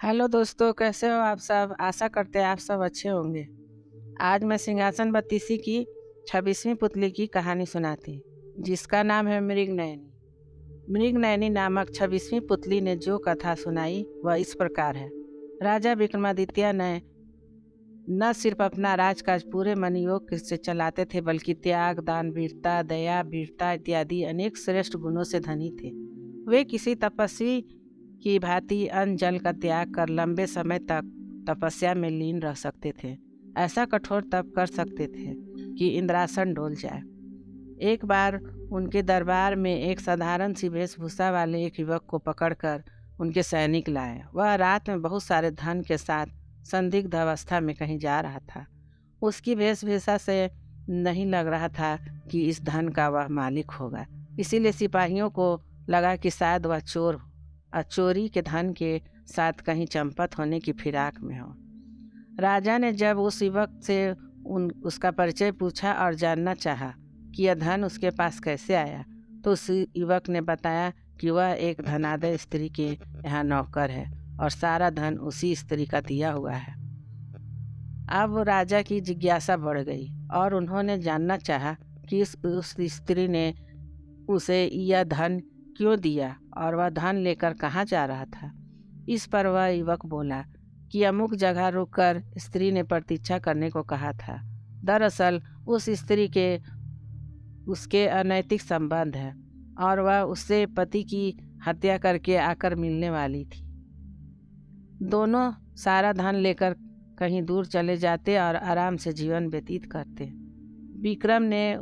Hello दोस्तों, कैसे हो आप सब। आशा करते हैं आप सब अच्छे होंगे। आज मैं सिंहासन बत्तीसी की 26वीं पुतली की कहानी सुनाती, जिसका नाम है मृगनयनी। मृगनयनी नामक 26वीं पुतली ने जो कथा सुनाई वह इस प्रकार है। राजा विक्रमादित्य ने न सिर्फ अपना राजकाज पूरे मनोयोग से चलाते थे, बल्कि त्याग, दान, वीरता, दया, वीरता इत्यादि अनेक श्रेष्ठ गुणों से धनी थे। वे किसी तपस्वी की भांति अन्न जल का त्याग कर लंबे समय तक तपस्या में लीन रह सकते थे। ऐसा कठोर तप कर सकते थे कि इंद्रासन डोल जाए। एक बार उनके दरबार में एक साधारण सी वेशभूषा वाले एक युवक को पकड़कर उनके सैनिक लाए। वह रात में बहुत सारे धन के साथ संदिग्ध अवस्था में कहीं जा रहा था। उसकी वेशभूषा से नहीं लग रहा था कि इस धन का वह मालिक होगा, इसीलिए सिपाहियों को लगा कि शायद वह चोर हो और चोरी के धन के साथ कहीं चंपत होने की फिराक में हो। राजा ने जब उस युवक से उसका परिचय पूछा और जानना चाहा कि यह धन उसके पास कैसे आया, तो उस युवक ने बताया कि वह एक धनाढ्य स्त्री के यहाँ नौकर है और सारा धन उसी स्त्री का दिया हुआ है। अब राजा की जिज्ञासा बढ़ गई और उन्होंने जानना चाहा कि उस स्त्री ने उसे यह धन क्यों दिया और वह धन लेकर कहाँ जा रहा था। इस पर वह युवक बोला कि अमुक जगह रुककर स्त्री ने प्रतीक्षा करने को कहा था। दरअसल उस स्त्री के उसके अनैतिक संबंध है और वह उससे पति की हत्या करके आकर मिलने वाली थी। दोनों सारा धन लेकर कहीं दूर चले जाते और आराम से जीवन व्यतीत करते। विक्रम ने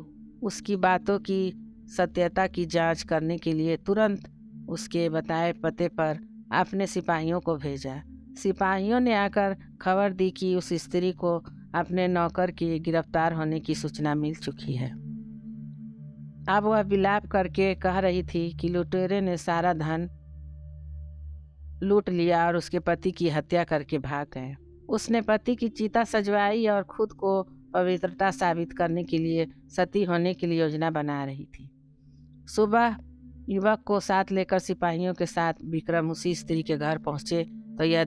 उसकी बातों की सत्यता की जांच करने के लिए तुरंत उसके बताए पते पर अपने सिपाहियों को भेजा। सिपाहियों ने आकर खबर दी कि उस स्त्री को अपने नौकर के गिरफ्तार होने की सूचना मिल चुकी है। अब वह विलाप करके कह रही थी कि लुटेरे ने सारा धन लूट लिया और उसके पति की हत्या करके भाग गए। उसने पति की चिता सजवाई और खुद को पवित्रता साबित करने के लिए सती होने के लिए योजना बना रही थी। सुबह युवक को साथ लेकर सिपाहियों के साथ विक्रम उसी स्त्री के घर पहुंचे तो यह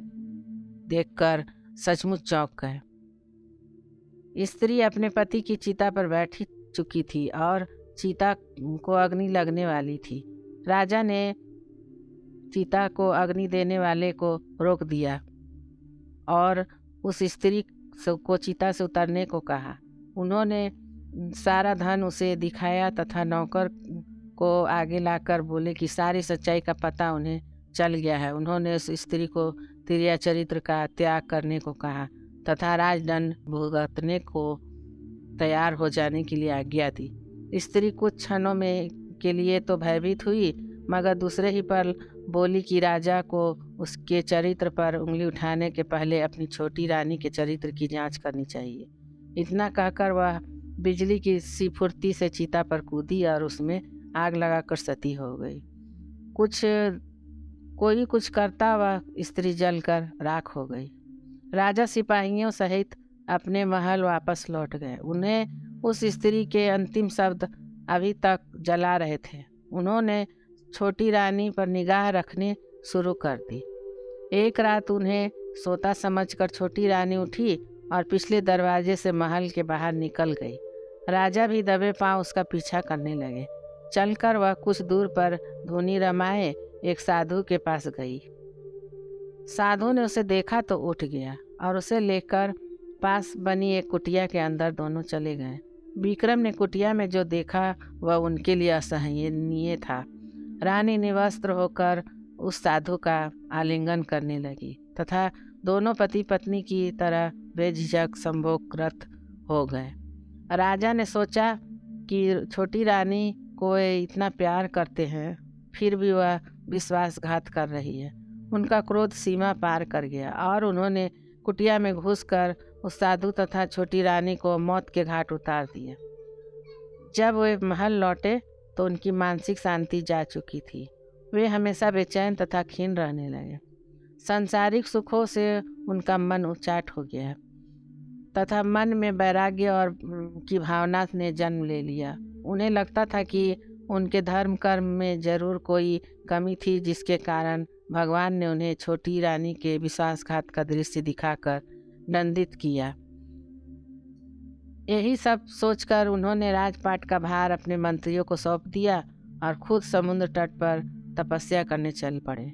देखकर सचमुच चौंक गए। स्त्री अपने पति की चिता पर बैठ चुकी थी और चिता को अग्नि लगने वाली थी। राजा ने चिता को अग्नि देने वाले को रोक दिया और उस स्त्री को चिता से उतरने को कहा। उन्होंने सारा धन उसे दिखाया तथा नौकर को आगे लाकर बोले कि सारी सच्चाई का पता उन्हें चल गया है। उन्होंने उस स्त्री को तिर्या चरित्र का त्याग करने को कहा तथा राजदंड भुगतने को तैयार हो जाने के लिए आज्ञा दी। स्त्री कुछ क्षणों में के लिए तो भयभीत हुई, मगर दूसरे ही पल बोली कि राजा को उसके चरित्र पर उंगली उठाने के पहले अपनी छोटी रानी के चरित्र की जांच करनी चाहिए। इतना कहकर वह बिजली की सी फुर्ती से चिता पर कूदी और उसमें आग लगाकर सती हो गई। कोई कुछ करता वह स्त्री जलकर राख हो गई। राजा सिपाहियों सहित अपने महल वापस लौट गए। उन्हें उस स्त्री के अंतिम शब्द अभी तक जला रहे थे। उन्होंने छोटी रानी पर निगाह रखने शुरू कर दी। एक रात उन्हें सोता समझकर छोटी रानी उठी और पिछले दरवाजे से महल के बाहर निकल गई। राजा भी दबे पांव उसका पीछा करने लगे। चलकर वह कुछ दूर पर धुनी रमाए एक साधु के पास गई। साधु ने उसे देखा तो उठ गया और उसे लेकर पास बनी एक कुटिया के अंदर दोनों चले गए। विक्रम ने कुटिया में जो देखा वह उनके लिए असहनीय था। रानी निवस्त्र होकर उस साधु का आलिंगन करने लगी तथा दोनों पति पत्नी की तरह बेझिझक संभोगरत हो गए। राजा ने सोचा कि छोटी रानी को इतना प्यार करते हैं, फिर भी वह विश्वासघात कर रही है। उनका क्रोध सीमा पार कर गया और उन्होंने कुटिया में घुसकर उस साधु तथा छोटी रानी को मौत के घाट उतार दिया। जब वे महल लौटे तो उनकी मानसिक शांति जा चुकी थी। वे हमेशा बेचैन तथा खीन रहने लगे। सांसारिक सुखों से उनका मन उचाट हो गया तथा मन में वैराग्य और की भावना ने जन्म ले लिया। उन्हें लगता था कि उनके धर्म कर्म में जरूर कोई कमी थी, जिसके कारण भगवान ने उन्हें छोटी रानी के विश्वासघात का दृश्य दिखाकर दंडित किया। यही सब सोचकर उन्होंने राजपाट का भार अपने मंत्रियों को सौंप दिया और खुद समुद्र तट पर तपस्या करने चल पड़े।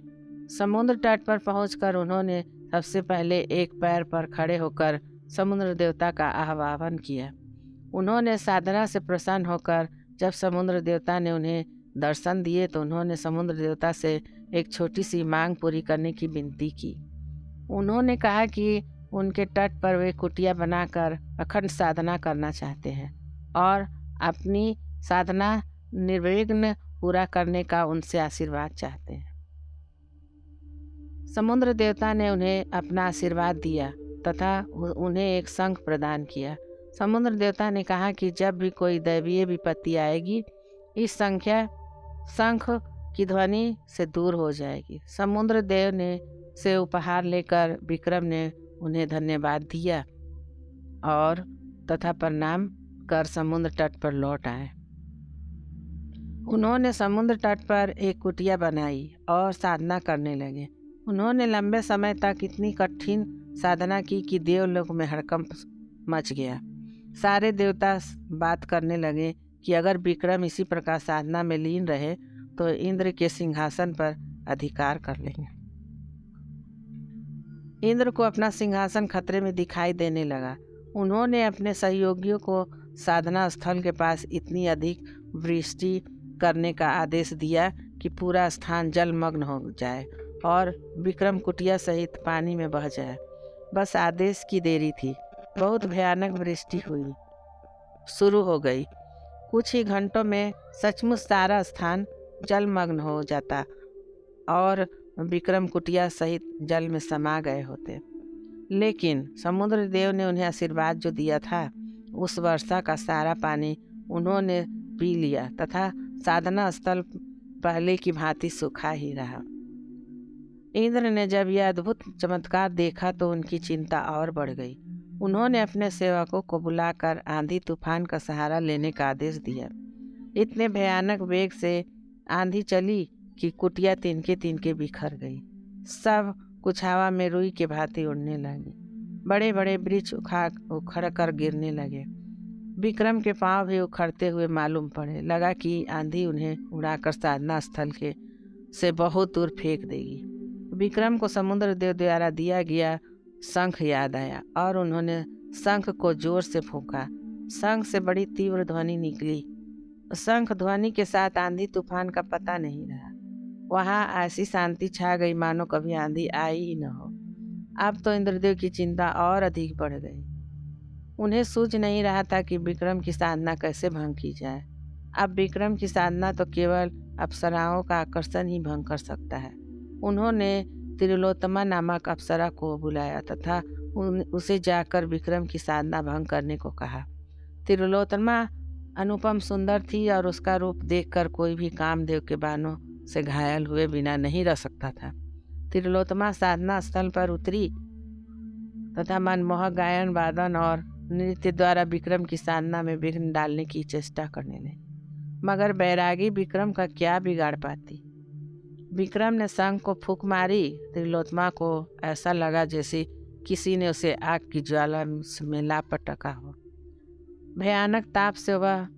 समुद्र तट पर पहुंचकर उन्होंने सबसे पहले एक पैर पर खड़े होकर समुद्र देवता का आह्वान किया। उन्होंने साधना से प्रसन्न होकर जब समुद्र देवता ने उन्हें दर्शन दिए तो उन्होंने समुद्र देवता से एक छोटी सी मांग पूरी करने की विनती की। उन्होंने कहा कि उनके तट पर वे कुटिया बनाकर अखंड साधना करना चाहते हैं और अपनी साधना निर्विघ्न पूरा करने का उनसे आशीर्वाद चाहते हैं। समुद्र देवता ने उन्हें अपना आशीर्वाद दिया तथा उन्हें एक शंख प्रदान किया। समुद्र देवता ने कहा कि जब भी कोई दैवीय विपत्ति आएगी, इस शंख की ध्वनि से दूर हो जाएगी। समुद्र देव ने से उपहार लेकर विक्रम ने उन्हें धन्यवाद दिया और तथा प्रणाम कर समुद्र तट पर लौट आए। उन्होंने समुद्र तट पर एक कुटिया बनाई और साधना करने लगे। उन्होंने लंबे समय तक इतनी कठिन साधना की कि देवलोक में हड़कंप मच गया। सारे देवता बात करने लगे कि अगर विक्रम इसी प्रकार साधना में लीन रहे तो इंद्र के सिंहासन पर अधिकार कर लेंगे। इंद्र को अपना सिंहासन खतरे में दिखाई देने लगा। उन्होंने अपने सहयोगियों को साधना स्थल के पास इतनी अधिक वृष्टि करने का आदेश दिया कि पूरा स्थान जलमग्न हो जाए और विक्रम कुटिया सहित पानी में बह जाए। बस आदेश की देरी थी। बहुत भयानक वृष्टि हुई शुरू हो गई। कुछ ही घंटों में सचमुच सारा स्थान जलमग्न हो जाता और विक्रम कुटिया सहित जल में समा गए होते। लेकिन समुद्र देव ने उन्हें आशीर्वाद जो दिया था, उस वर्षा का सारा पानी उन्होंने पी लिया तथा साधना स्थल पहले की भांति सूखा ही रहा। इंद्र ने जब यह अद्भुत चमत्कार देखा तो उनकी चिंता और बढ़ गई। उन्होंने अपने सेवकों को बुलाकर आंधी तूफान का सहारा लेने का आदेश दिया। इतने भयानक वेग से आंधी चली कि कुटिया तिनके तिनके बिखर गई। सब कुछ हवा में रुई के भांति उड़ने लगी। बड़े बड़े वृक्ष उखड़ कर गिरने लगे। विक्रम के पांव भी उखड़ते हुए मालूम पड़े। लगा कि आंधी उन्हें उड़ाकर साधना स्थल से बहुत दूर फेंक देगी। विक्रम को समुद्र देव द्वारा दिया गया शंख याद आया और उन्होंने शंख को जोर से फूंका। शंख से बड़ी तीव्र ध्वनि निकली। शंख ध्वनि के साथ आंधी तूफान का पता नहीं रहा। वहाँ ऐसी शांति छा गई मानो कभी आंधी आई ही न हो। अब तो इंद्रदेव की चिंता और अधिक बढ़ गई। उन्हें सूझ नहीं रहा था कि विक्रम की साधना कैसे भंग की जाए। अब विक्रम की साधना तो केवल अप्सराओं का आकर्षण ही भंग कर सकता है। उन्होंने त्रिलोत्तमा नामक अप्सरा को बुलाया तथा उसे जाकर विक्रम की साधना भंग करने को कहा। त्रिलोत्तमा अनुपम सुंदर थी और उसका रूप देखकर कोई भी कामदेव के बाणों से घायल हुए बिना नहीं रह सकता था। त्रिलोत्तमा साधना स्थल पर उतरी तथा मनमोहक गायन वादन और नृत्य द्वारा विक्रम की साधना में विघ्न डालने की चेष्टा करने लगी। मगर बैरागी विक्रम का क्या बिगाड़ पाती। विक्रम ने शंख को फूंक मारी। त्रिलोत्तमा को ऐसा लगा जैसे किसी ने उसे आग की ज्वाला में लापटका हो। भयानक ताप से वह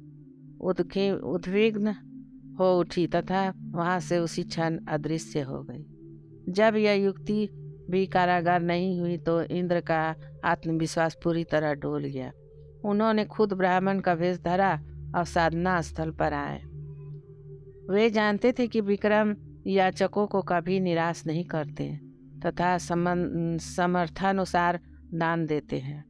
उद्विग्न हो उठी तथा वहाँ से उसी क्षण अदृश्य हो गई। जब यह युक्ति भी कारागार नहीं हुई तो इंद्र का आत्मविश्वास पूरी तरह डोल गया। उन्होंने खुद ब्राह्मण का वेश धरा और साधना स्थल पर आए। वे जानते थे कि विक्रम याचकों को कभी निराश नहीं करते तथा समर्थानुसार दान देते हैं।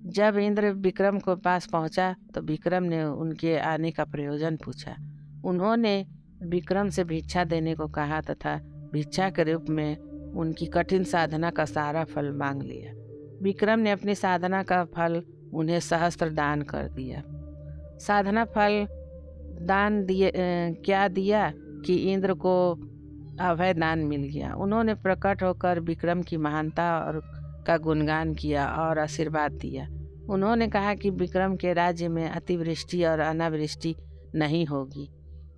जब इंद्र विक्रम के पास पहुंचा तो विक्रम ने उनके आने का प्रयोजन पूछा। उन्होंने विक्रम से भिक्षा देने को कहा तथा भिक्षा के रूप में उनकी कठिन साधना का सारा फल मांग लिया। विक्रम ने अपनी साधना का फल उन्हें सहस्त्र दान कर दिया। साधना फल दान क्या दिया कि इंद्र को अभय दान मिल गया। उन्होंने प्रकट होकर विक्रम की महानता और का गुणगान किया और आशीर्वाद दिया। उन्होंने कहा कि विक्रम के राज्य में अतिवृष्टि और अनावृष्टि नहीं होगी,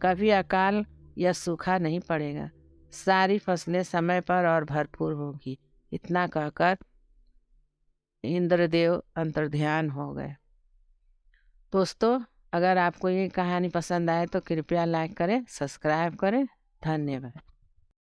कभी अकाल या सूखा नहीं पड़ेगा। सारी फसलें समय पर और भरपूर होंगी। इतना कहकर इंद्रदेव अंतर्ध्यान हो गए। दोस्तों, अगर आपको ये कहानी पसंद आए तो कृपया लाइक करें, सब्सक्राइब करें। धन्यवाद।